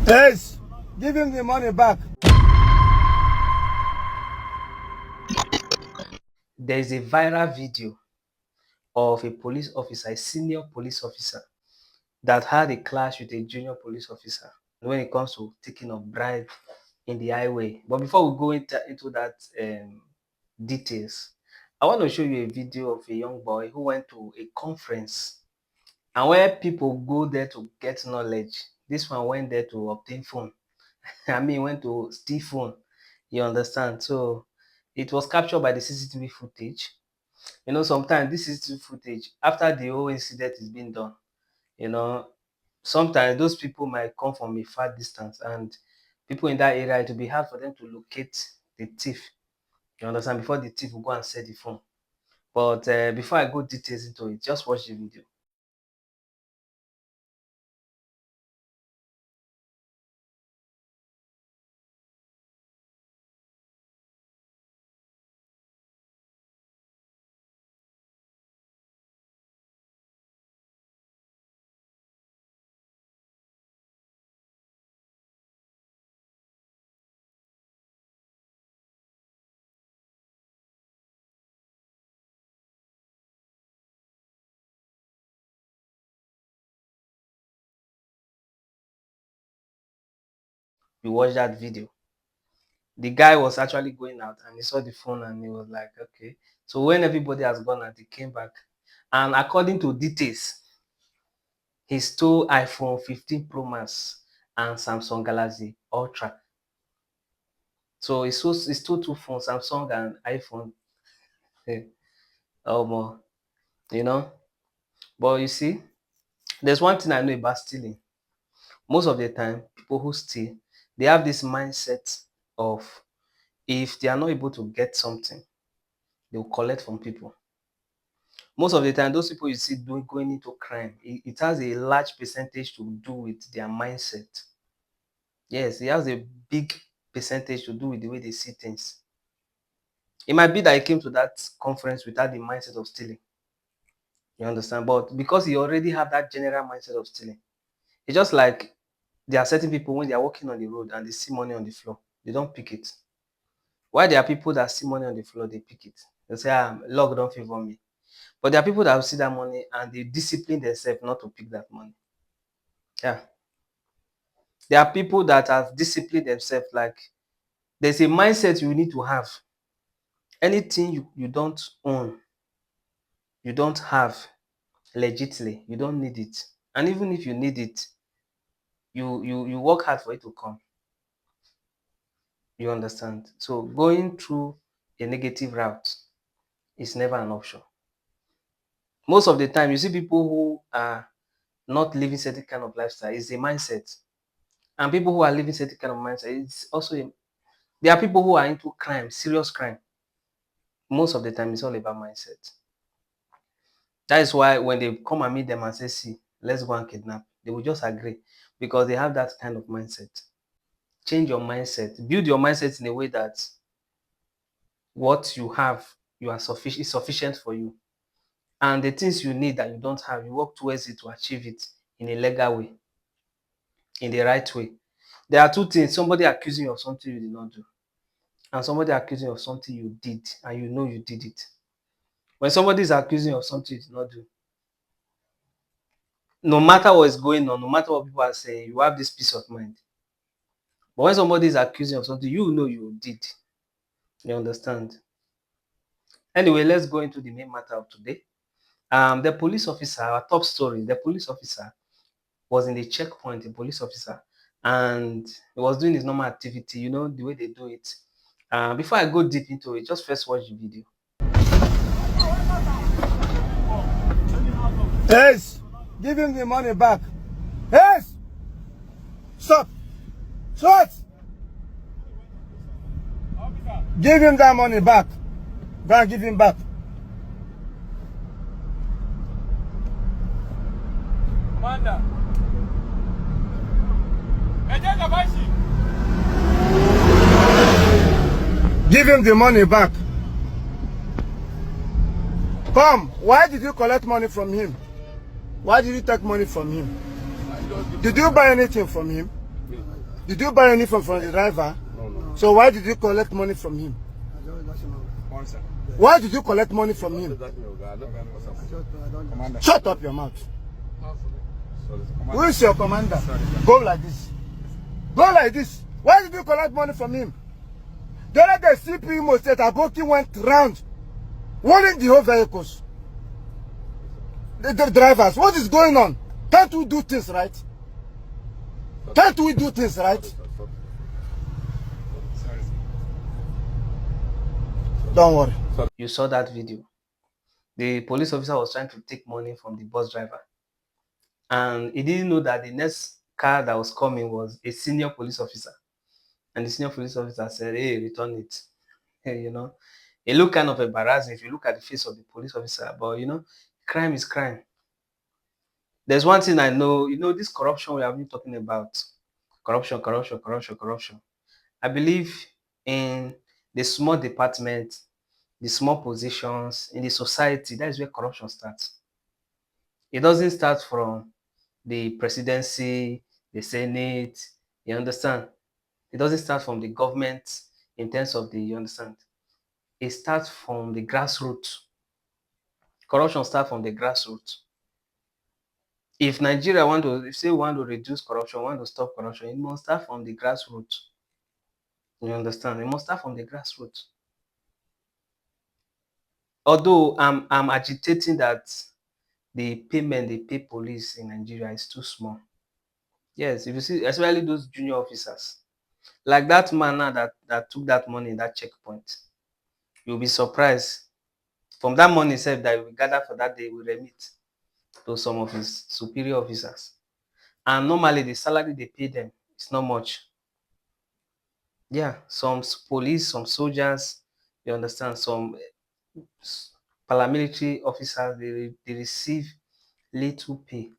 Yes, give him the money back. There is a viral video of a police officer, a senior police officer, that had a clash with a junior police officer when it comes to taking of bribe in the highway. But before we go into that details, I want to show you a video of a young boy who went to a conference, and where people go there to get knowledge. This one went there to obtain phone. I mean, went to steal phone. You understand? So it was captured by the CCTV footage. Sometimes this CCTV footage, after the whole incident is being done, you know, sometimes those people might come from a far distance, and people in that area, it will be hard for them to locate the thief. You understand? Before the thief will go and sell the phone. But before I go details into it, just watch the video. You watch that video. The guy was actually going out and he saw the phone and he was like, okay. So when everybody has gone out, he came back. And according to details, he stole iPhone 15 Pro Max and Samsung Galaxy Ultra. So he stole two phones, Samsung and iPhone. Oh, more, you know. But you see, there's one thing I know about stealing. Most of the time, people who steal, they have this mindset of, if they are not able to get something, they will collect from people. Most of the time, those people you see going into crime, it has a large percentage to do with their mindset. Yes, it has a big percentage to do with the way they see things. It might be that he came to that conference without the mindset of stealing. You understand? But because he already have that general mindset of stealing, it's just like there are certain people when they are walking on the road and they see money on the floor, they don't pick it. Why there are people that see money on the floor, they pick it. They say, luck don't favor me. But there are people that will see that money and they discipline themselves not to pick that money. Yeah. There are people that have disciplined themselves. Like, there's a mindset you need to have. Anything you don't own, you don't have legitimately, you don't need it. And even if you need it, you work hard for it to come. You understand? So going through a negative route is never an option. Most of the time, you see people who are not living certain kind of lifestyle, is a mindset. And people who are living certain kind of mindset, it's also there are people who are into crime, serious crime. Most of the time, it's all about mindset. That is why when they come and meet them and say, see, let's go and kidnap, they will just agree because they have that kind of mindset. Change your mindset. Build your mindset in a way that what you have, you are sufficient, is sufficient for you. And the things you need that you don't have, you work towards it to achieve it in a legal way, in the right way. There are two things: somebody accusing you of something you did not do, and somebody accusing you of something you did and you know you did it. When somebody is accusing you of something you did not do, no matter what is going on, no matter what people are saying, you have this peace of mind. But when somebody is accusing you of something you know you did, you understand? Anyway, let's go into the main matter of today. The police officer, our top story, the police officer was in the checkpoint, a police officer, and he was doing his normal activity, the way they do it. Before I go deep into it, just first watch the video. Yes, give him the money back. Yes, stop. Shut. Give him that money back. Go and give him back. Commander. Give him the money back. Come, why did you collect money from him? Why did you take money from him? Did you buy anything from him? Did you buy anything from the driver? No. So why did you collect money from him? Why did you collect money from him? Shut up your mouth. Who is your commander? Go like this. Go like this. Why did you collect money from him? The other day, CP Imo State Aboki went round warning the whole vehicles. The drivers. What is going on? Can't we do things right? Can't we do things right? Don't worry. You saw that video. The police officer was trying to take money from the bus driver. And he didn't know that the next car that was coming was a senior police officer. And the senior police officer said, hey, return it. Hey, you know, it looked kind of embarrassing if you look at the face of the police officer. But, you know, crime is crime. There's one thing I know, you know, this corruption we have been talking about. Corruption, corruption, corruption, corruption. I believe in the small department, the small positions in the society. That is where corruption starts. It doesn't start from the presidency, the Senate, you understand? It doesn't start from the government in terms of the, you understand? It starts from the grassroots. Corruption starts from the grassroots. If Nigeria want to, if say we want to reduce corruption, want to stop corruption, it must start from the grassroots. You understand? It must start from the grassroots. Although I'm agitating that the payment they pay police in Nigeria is too small. Yes, if you see, especially those junior officers, like that man now that took that money in that checkpoint, you'll be surprised. From that money itself that we gather for that day, we remit to some of his superior officers. And normally the salary they pay them is not much. Yeah, some police, some soldiers, you understand, some paramilitary officers, they receive little pay.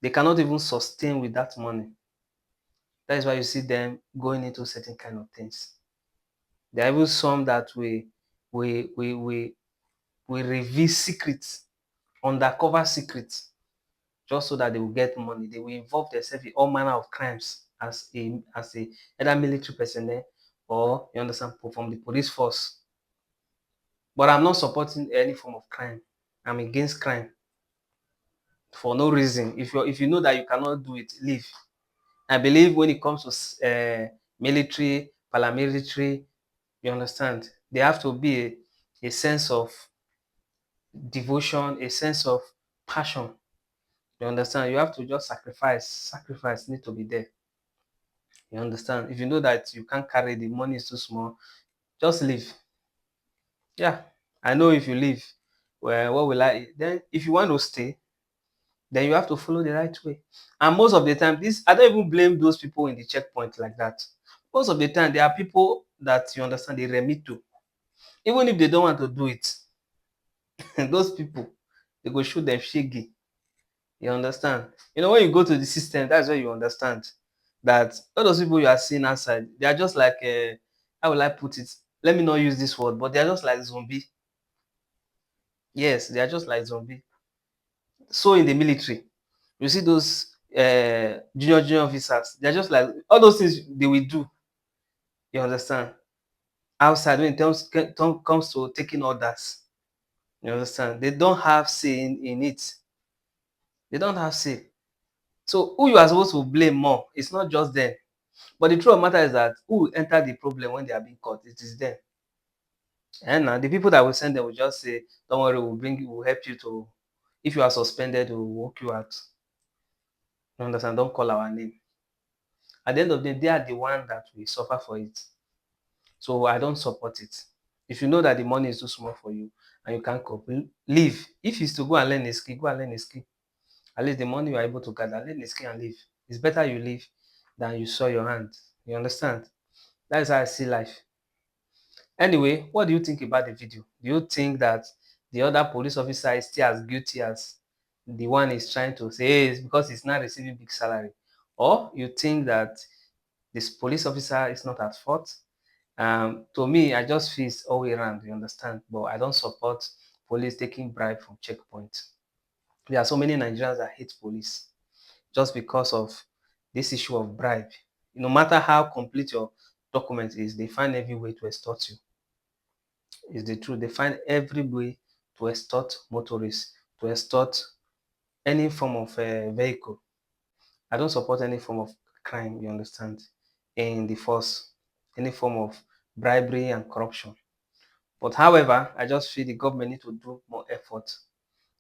They cannot even sustain with that money. That is why you see them going into certain kind of things. There are even some that we we we we reveal secrets, undercover secrets, just so that they will get money. They will involve themselves in all manner of crimes as a either military personnel or, you understand, from the police force. But I'm not supporting any form of crime. I'm against crime for no reason. If you know that you cannot do it, leave. I believe when it comes to military, paramilitary, you understand, there have to be a sense of devotion, a sense of passion. You understand? You have to just sacrifice. Sacrifice need to be there. You understand? If you know that you can't carry, the money is too small, just leave. Yeah. I know if you leave, well, what will I? Then if you want to stay, then you have to follow the right way. And most of the time, this I don't even blame those people in the checkpoint like that. Most of the time, there are people that, you understand, they remit to. Even if they don't want to do it, those people, they go shoot them shaggy. You understand? You know, when you go to the system, that's where you understand that all those people you are seeing outside, they are just like, how will I put it? Let me not use this word, but they are just like zombie. Yes, they are just like zombie. So in the military, you see those junior officers, they are just like all those things they will do. You understand? Outside, when comes to taking orders, you understand? They don't have say in it. They don't have say. So who you are supposed to blame more? It's not just them. But the truth of the matter is that who will enter the problem when they are being caught? It is them. And now the people that will send them will just say, don't worry, we'll bring you, we'll help you to, if you are suspended, we'll walk you out. You understand? Don't call our name. At the end of the day, they are the one that will suffer for it. So I don't support it. If you know that the money is too small for you and you can't cope, leave. If it's to go and learn a skill, go and learn a skill. At least the money you are able to gather, learn a skill and leave. It's better you leave than you saw your hand. You understand? That is how I see life. Anyway, what do you think about the video? Do you think that the other police officer is still as guilty as the one is trying to say, hey, it's because he's not receiving big salary? Or you think that this police officer is not at fault? To me, I just feel it's all way around, you understand? But I don't support police taking bribe from checkpoints. There are so many Nigerians that hate police just because of this issue of bribe. No matter how complete your document is, they find every way to extort you. Is the truth. They find every way to extort motorists, to extort any form of vehicle. I don't support any form of crime, you understand, in the force, any form of bribery and corruption. But however, I just feel the government need to do more effort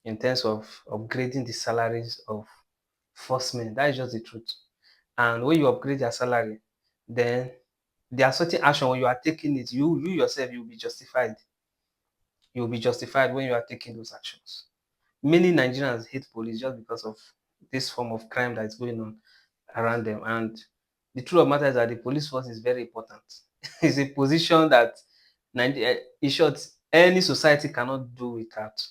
in terms of upgrading the salaries of forcemen. That is just the truth. And when you upgrade their salary, then there are certain action when you are taking it, you yourself, you'll be justified. You'll be justified when you are taking those actions. Many Nigerians hate police just because of this form of crime that is going on around them. And the truth of the matter is that the police force is very important. It's a position that, in short, any society cannot do without.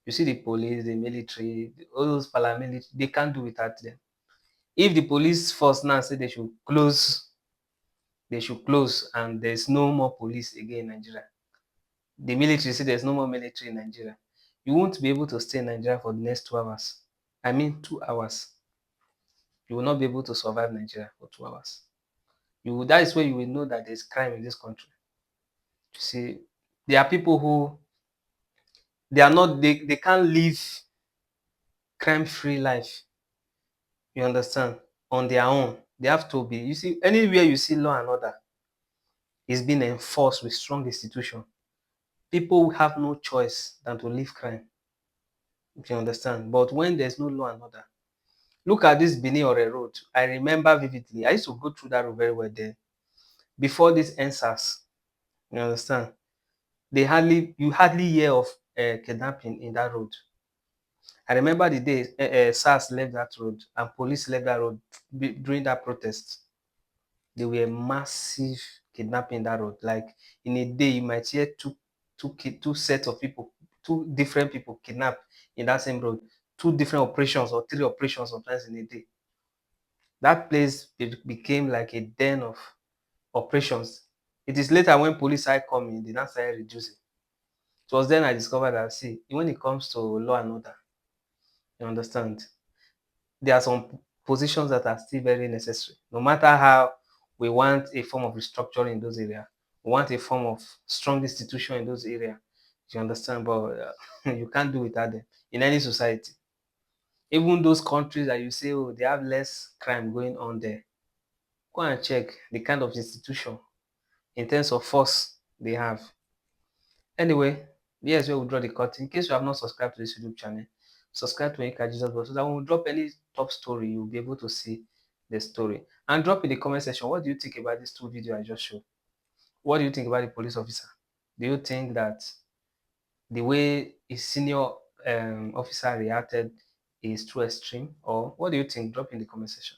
You see the police, the military, all those paramilitary, they can't do without them. If the police force now say they should close and there's no more police again in Nigeria. The military say there's no more military in Nigeria. You won't be able to stay in Nigeria for the next 2 hours. I mean 2 hours. You will not be able to survive Nigeria for 2 hours. That is where you will know that there's crime in this country. You see, there are people who they can't live crime-free life. You understand? On their own. They have to be. You see, anywhere you see law and order is being enforced with strong institution, people have no choice than to leave crime. If you understand. But when there's no law and order, look at this Benin Ore road. I remember vividly. I used to go through that road very well there. Before this NSAS, you understand? You hardly hear of kidnapping in that road. I remember the day SARS left that road and police left that road during that protest. There were massive kidnapping in that road. Like in a day, you might hear two sets of people, two different people kidnapped in that same road. Two different operations or three operations sometimes in a day. That place became like a den of operations. It is later when police started coming, they now started reducing. It was then I discovered that, see, when it comes to law and order, you understand, there are some positions that are still very necessary. No matter how we want a form of restructuring in those areas, we want a form of strong institution in those areas. You understand? But you can't do without them in any society. Even those countries that you say, oh, they have less crime going on there. Go and check the kind of institution in terms of force they have. Anyway, here's where we draw the curtain. In case you have not subscribed to this YouTube channel, subscribe to Ika Jesus Bro so that when we drop any top story, you'll be able to see the story. And drop in the comment section, what do you think about these two videos I just showed? What do you think about the police officer? Do you think that the way a senior officer reacted is too extreme? Or what do you think? Drop in the comment section.